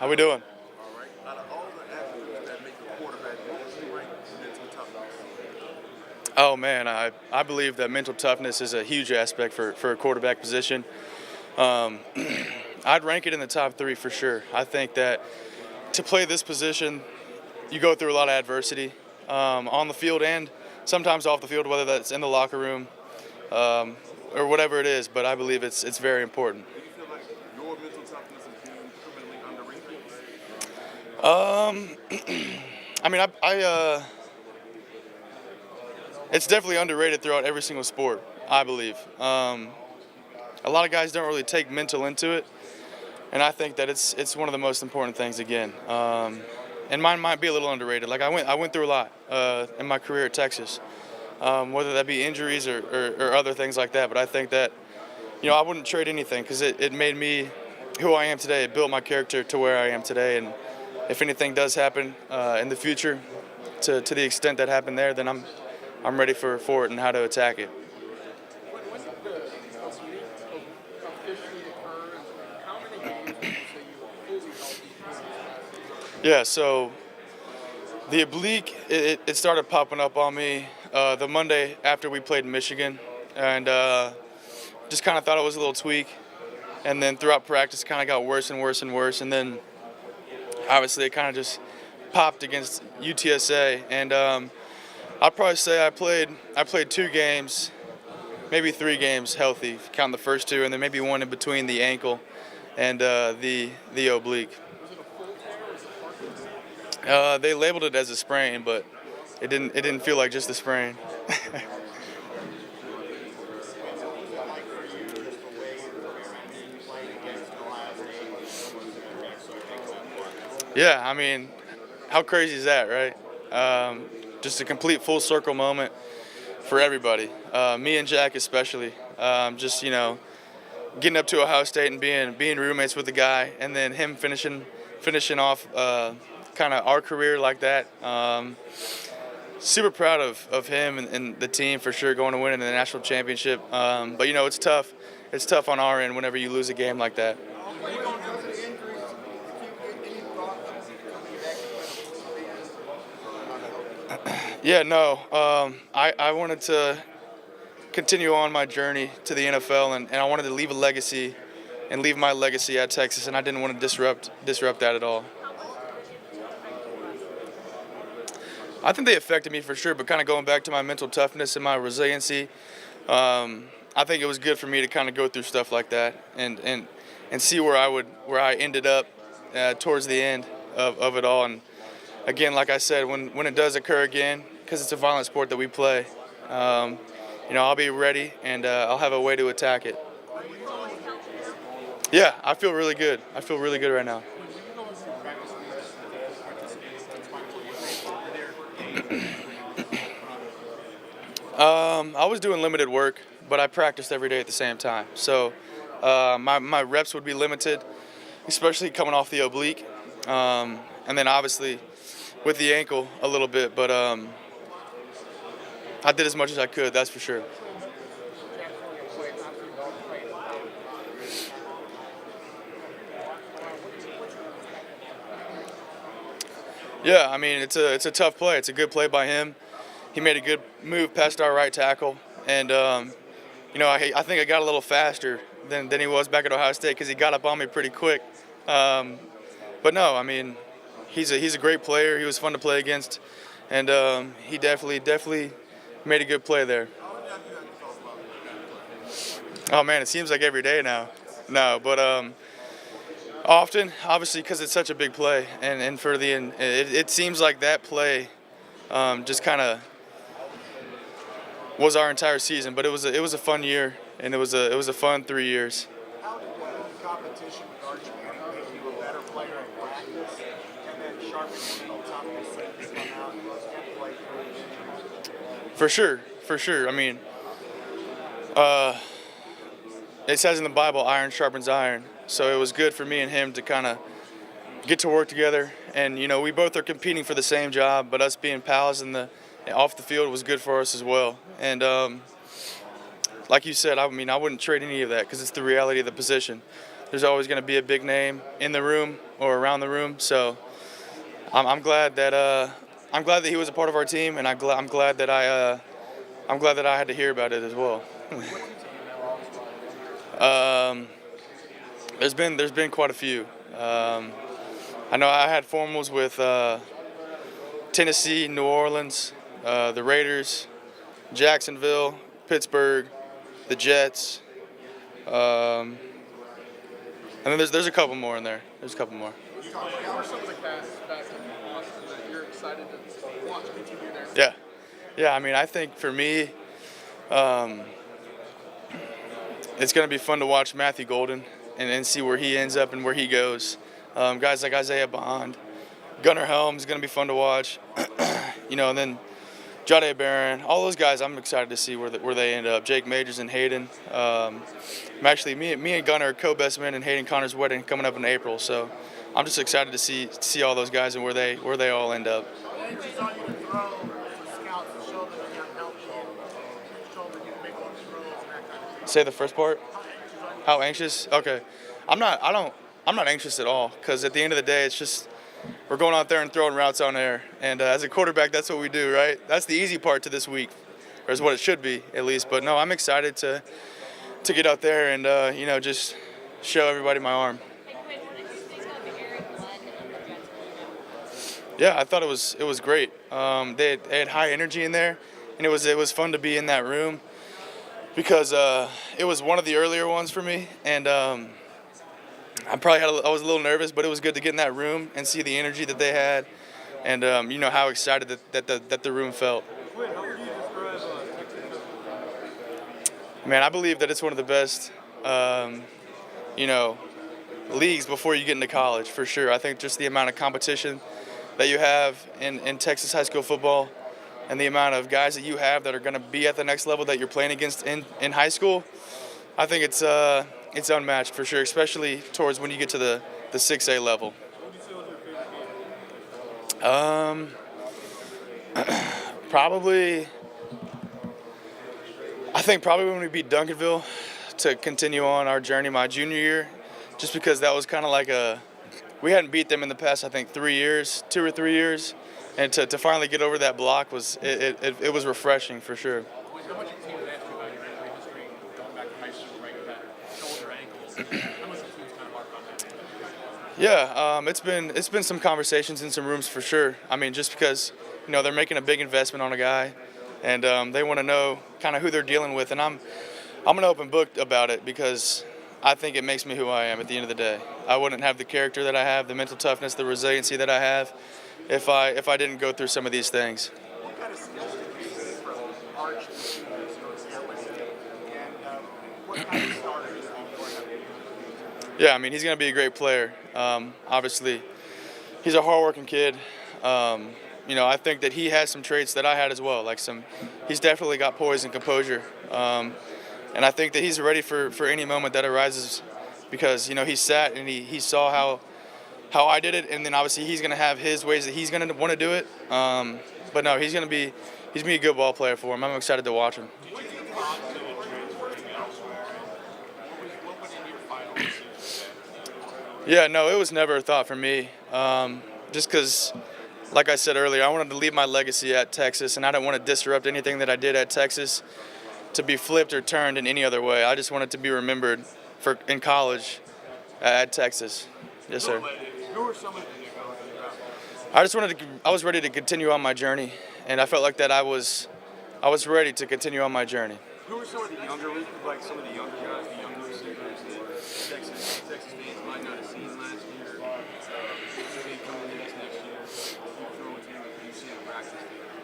How we doing? All right. Out of all the attributes that make a quarterback, what would you rank mental toughness? Oh man, I believe that mental toughness is a huge aspect for a quarterback position. Um, I'd rank it in the top three for sure. I think that to play this position, you go through a lot of adversity on the field and sometimes off the field, whether that's in the locker room um, or whatever it is. But I believe it's very important. Do you feel like your mental toughness is being criminally underrated? I mean, it's definitely underrated throughout every single sport, I believe. A lot of guys don't really take mental into it, and I think that it's one of the most important things again. And mine might be a little underrated. Like I went through a lot in my career at Texas, whether that be injuries or other things like that. But I think that I wouldn't trade anything because it made me who I am today. It built my character to where I am today. And if anything does happen in the future, to the extent that happened there, then I'm ready for it and how to attack it. When did the oblique officially occur, and how many games would you say you were fully healthy? Yeah, so the oblique, it started popping up on me the Monday after we played Michigan, and just kind of thought it was a little tweak. And then throughout practice, it kind of got worse and worse and worse. And then obviously it kind of just popped against UTSA. And I'd probably say I played 2 games, maybe 3 games healthy, counting the first 2, and then maybe one in between the ankle and the oblique. Was it a full tear or was it partial? They labeled it as a sprain, but it didn't feel like just a sprain. Yeah, I mean, how crazy is that, right? Just a complete full circle moment for everybody. Me and Jack especially. Just getting up to Ohio State and being roommates with the guy, and then him finishing off kind of our career like that. Super proud of him and the team for sure, going to win in the national championship. But it's tough. It's tough on our end whenever you lose a game like that. When you go through the injuries, did you get any thought of coming back? Yeah, no. I wanted to continue on my journey to the NFL, and I wanted to leave a legacy and leave my legacy at Texas, and I didn't want to disrupt that at all. I think they affected me for sure, but kind of going back to my mental toughness and my resiliency, I think it was good for me to kind of go through stuff like that and see where I ended up towards the end of it all. And again, like I said, when it does occur again, because it's a violent sport that we play, I'll be ready and I'll have a way to attack it. Yeah, I feel really good. I feel really good right now. I was doing limited work, but I practiced every day at the same time. So my reps would be limited, especially coming off the oblique, and then obviously with the ankle a little bit. But I did as much as I could, that's for sure. Yeah, I mean it's a tough play. It's a good play by him. He made a good move past our right tackle, and I think I got a little faster than he was back at Ohio State because he got up on me pretty quick. But no, I mean he's a great player. He was fun to play against, and he definitely made a good play there. Oh man, it seems like every day now. No, but often, obviously, because it's such a big play, and for it seems like that play just kind of was our entire season. But it was a fun year, and it was a fun 3 years. How did competition with Archie make you a better player in practice, and then sharpen mental toughness and come out and play through? For sure. I mean, it says in the Bible, iron sharpens iron. So it was good for me and him to kind of get to work together. And, we both are competing for the same job, but us being pals off the field was good for us as well. And like you said, I wouldn't trade any of that because it's the reality of the position. there's always going to be a big name in the room or around the room. So I'm glad that he was a part of our team, and I'm glad that I had to hear about it as well. There's been quite a few. I know I had formals with Tennessee, New Orleans, the Raiders, Jacksonville, Pittsburgh, the Jets, and then there's a couple more in there. There's a couple more. What are some of the cats back in Austin that you're excited to watch continue there? Yeah. I mean, I think for me, it's going to be fun to watch Matthew Golden and see where he ends up and where he goes. Guys like Isaiah Bond, Gunnar Helms is going to be fun to watch. And then Jahdae Barron, all those guys, I'm excited to see where they end up. Jake Majors and Hayden. Me and Gunnar are co-best men in Hayden Connor's wedding coming up in April, so I'm just excited to see all those guys and where they all end up. What is on you to throw for scouts to show them that you're healthy and show them you can make all the throws and that kind of thing? Say the first part. How anxious? Okay, I'm not anxious at all, because at the end of the day, it's just we're going out there and throwing routes on air, and as a quarterback, that's what we do, right? That's the easy part to this week, or is what it should be at least. But no, I'm excited to get out there and just show everybody my arm. Yeah, I thought it was great. They had high energy in there, and it was fun to be in that room, because it was one of the earlier ones for me, and I was a little nervous, but it was good to get in that room and see the energy that they had, and how excited that the room felt. Quinn, how would you describe Texas? Man, I believe that it's one of the best, leagues before you get into college, for sure. I think just the amount of competition that you have in Texas high school football, and the amount of guys that you have that are going to be at the next level that you're playing against in high school, I think it's unmatched for sure, especially towards when you get to the 6A level. What would you say was your favorite game? Probably when we beat Duncanville to continue on our journey my junior year, just because that was kind of like we hadn't beat them in the past, I think 2 or 3 years, and to finally get over that block was refreshing for sure. How much have teams asked you about your injury history going back to high school, right back, shoulder, ankles? How much have teams kind of harped on that? It's been some conversations in some rooms for sure. I mean, just because they're making a big investment on a guy, and they want to know kind of who they're dealing with, and I'm an open book about it, because I think it makes me who I am at the end of the day. I wouldn't have the character that I have, the mental toughness, the resiliency that I have, if I didn't go through some of these things. What kind of skills did you see from Arch and what kind of starters do you have? Yeah, I mean, he's going to be a great player. Obviously, he's a hardworking kid. I think that he has some traits that I had as well. He's definitely got poise and composure. And I think that he's ready for any moment that arises, because he sat and he saw how I did it, and then obviously he's going to have his ways that he's going to want to do it. But no, he's going to be a good ball player for him. I'm excited to watch him. Yeah, no, it was never a thought for me. Just because, like I said earlier, I wanted to leave my legacy at Texas, and I didn't want to disrupt anything that I did at Texas to be flipped or turned in any other way. I just wanted to be remembered in college at Texas. Yes, sir. Who are some of the I was ready to continue on my journey, and I felt like that I was ready to continue on my journey. Who are some of the younger, like some of the younger guys, the younger receivers that Texas fans might not have seen last year? Maybe coming in this next year, you throw with him and you see him practice.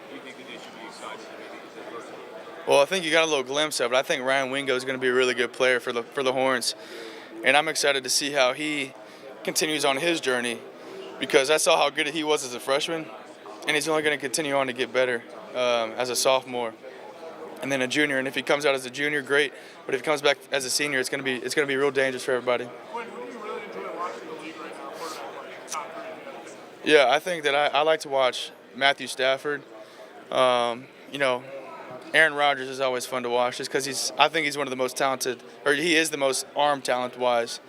Do you think that they should be excited to maybe get that first one? Well, I think you got a little glimpse of it. I think Ryan Wingo is going to be a really good player for the Horns, and I'm excited to see how he continues on his journey, because I saw how good he was as a freshman, and he's only going to continue on to get better as a sophomore, and then a junior. And if he comes out as a junior, great. But if he comes back as a senior, it's going to be real dangerous for everybody. Quinn, who do you really enjoy watching the league right now? Quarterback, top three? Yeah, I think that I like to watch Matthew Stafford. Aaron Rodgers is always fun to watch, just because I think he's one of the most talented, or he is the most arm talent-wise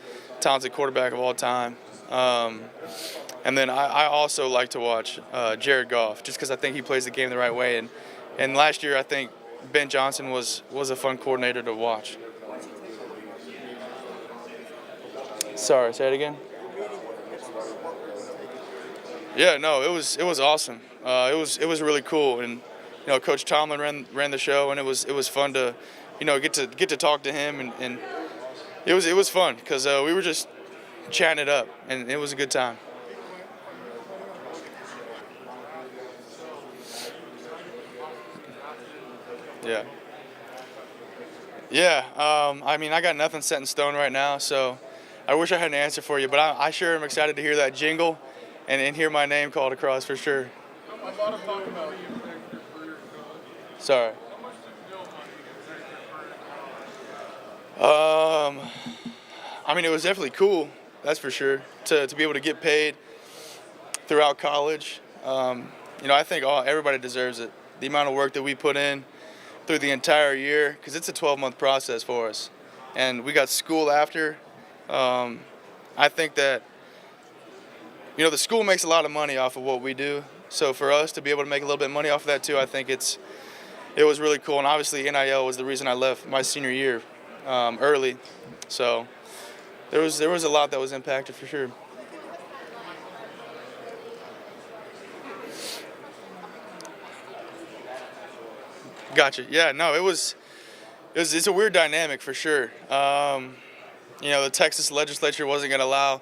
talented quarterback of all time. And then I also like to watch Jared Goff, just because I think he plays the game the right way. And last year, I think Ben Johnson was a fun coordinator to watch. Sorry, say it again. Yeah, no, it was awesome. It was really cool, and Coach Tomlin ran the show, and it was fun to get to talk to him, and it was fun because we were just chatting it up, and it was a good time. Yeah. Yeah. I mean, I got nothing set in stone right now, so I wish I had an answer for you, but I sure am excited to hear that jingle and hear my name called across for sure. A lot of talk about you impact your career in college. Sorry. How much did Bill money impact your career in college? I mean, it was definitely cool, that's for sure, to be able to get paid throughout college. I think everybody deserves it. The amount of work that we put in through the entire year, because it's a 12-month process for us, and we got school after. I think that the school makes a lot of money off of what we do, so for us to be able to make a little bit of money off of that too, I think it was really cool. And obviously NIL was the reason I left my senior year early, so there was a lot that was impacted for sure. Gotcha. Yeah, no, it's a weird dynamic for sure. The Texas legislature wasn't going to allow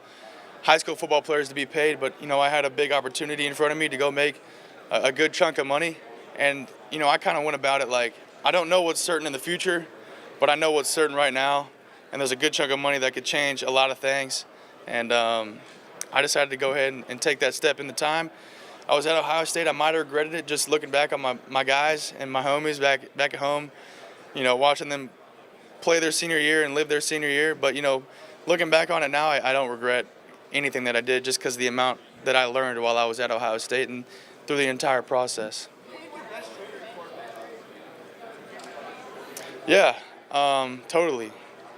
high school football players to be paid, but I had a big opportunity in front of me to go make a good chunk of money, and I kind of went about it like, I don't know what's certain in the future, but I know what's certain right now, and there's a good chunk of money that could change a lot of things, and I decided to go ahead and take that step in the time. I was at Ohio State. I might have regretted it just looking back on my guys and my homies back at home, watching them play their senior year and live their senior year. But, looking back on it now, I don't regret anything that I did just because of the amount that I learned while I was at Ohio State and through the entire process. Yeah, totally.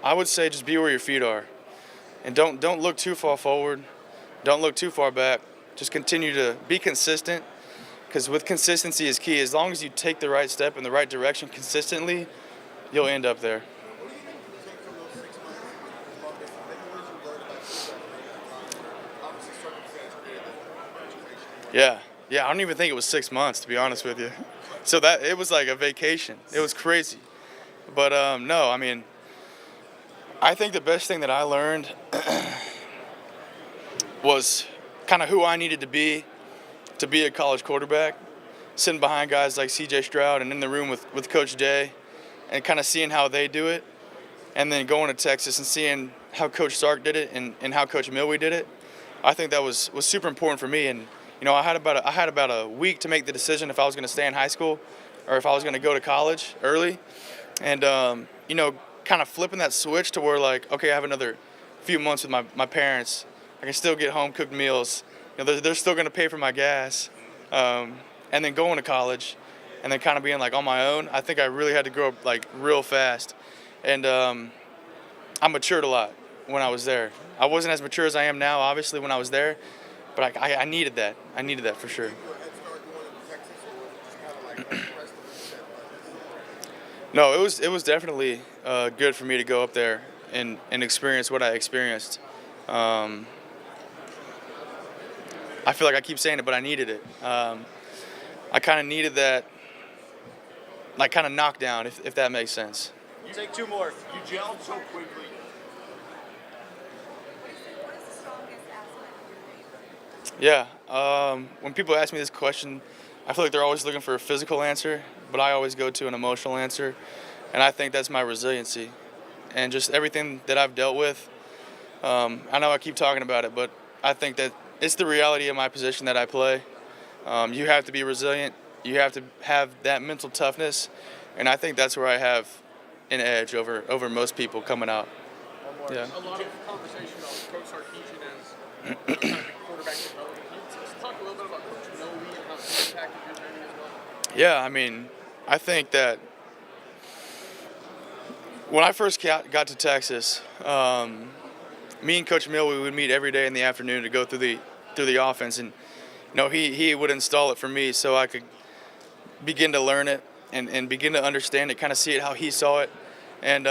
I would say just be where your feet are, and don't look too far forward. Don't look too far back. Just continue to be consistent, because with consistency is key. As long as you take the right step in the right direction consistently, you'll end up there. Yeah, I don't even think it was 6 months, to be honest with you. So that it was like a vacation. It was crazy. But no, I mean, I think the best thing that I learned was kind of who I needed to be a college quarterback, sitting behind guys like C.J. Stroud and in the room with Coach Day, and kind of seeing how they do it, and then going to Texas and seeing how Coach Sark did it and how Coach Milwee did it. I think that was super important for me. And I had about a week to make the decision if I was going to stay in high school or if I was going to go to college early, and kind of flipping that switch to where, like, okay, I have another few months with my parents. I can still get home cooked meals. They're still going to pay for my gas, and then going to college, and then kind of being like on my own. I think I really had to grow up like real fast, and I matured a lot when I was there. I wasn't as mature as I am now, obviously, when I was there, but I needed that. I needed that for sure. No, it was definitely good for me to go up there and experience what I experienced. I feel like I keep saying it, but I needed it. I kind of needed that, like, kind of knockdown, if that makes sense. You take two more. You gelled so quickly. Yeah. When people ask me this question, I feel like they're always looking for a physical answer, but I always go to an emotional answer, and I think that's my resiliency and just everything that I've dealt with. I know I keep talking about it, but I think that it's the reality of my position that I play. You have to be resilient. You have to have that mental toughness, and I think that's where I have an edge over most people coming out. Yeah. A lot of conversation about Coach Sarkisian as kind of quarterback development. Can you just talk a little bit about Coach Milwee and how he impacted your journey as well? Yeah, I mean, I think that when I first got to Texas, me and Coach Mill, we would meet every day in the afternoon to go through the offense, and he would install it for me so I could begin to learn it and begin to understand it, kind of see it how he saw it, and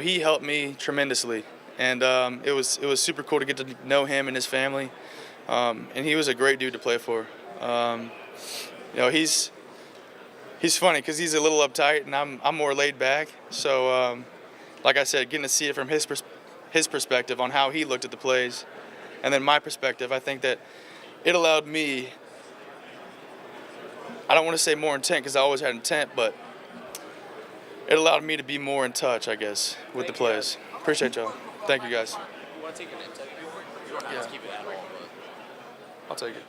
he helped me tremendously, and it was super cool to get to know him and his family, and he was a great dude to play for. He's funny because he's a little uptight and I'm more laid back. So, like I said, getting to see it from his perspective on how he looked at the plays, and then my perspective, I think that it allowed me. I don't want to say more intent because I always had intent, but it allowed me to be more in touch, I guess, with the plays. Appreciate y'all. Thank you, guys. You want to take an interview? You don't have to keep it at all, but. I'll take it.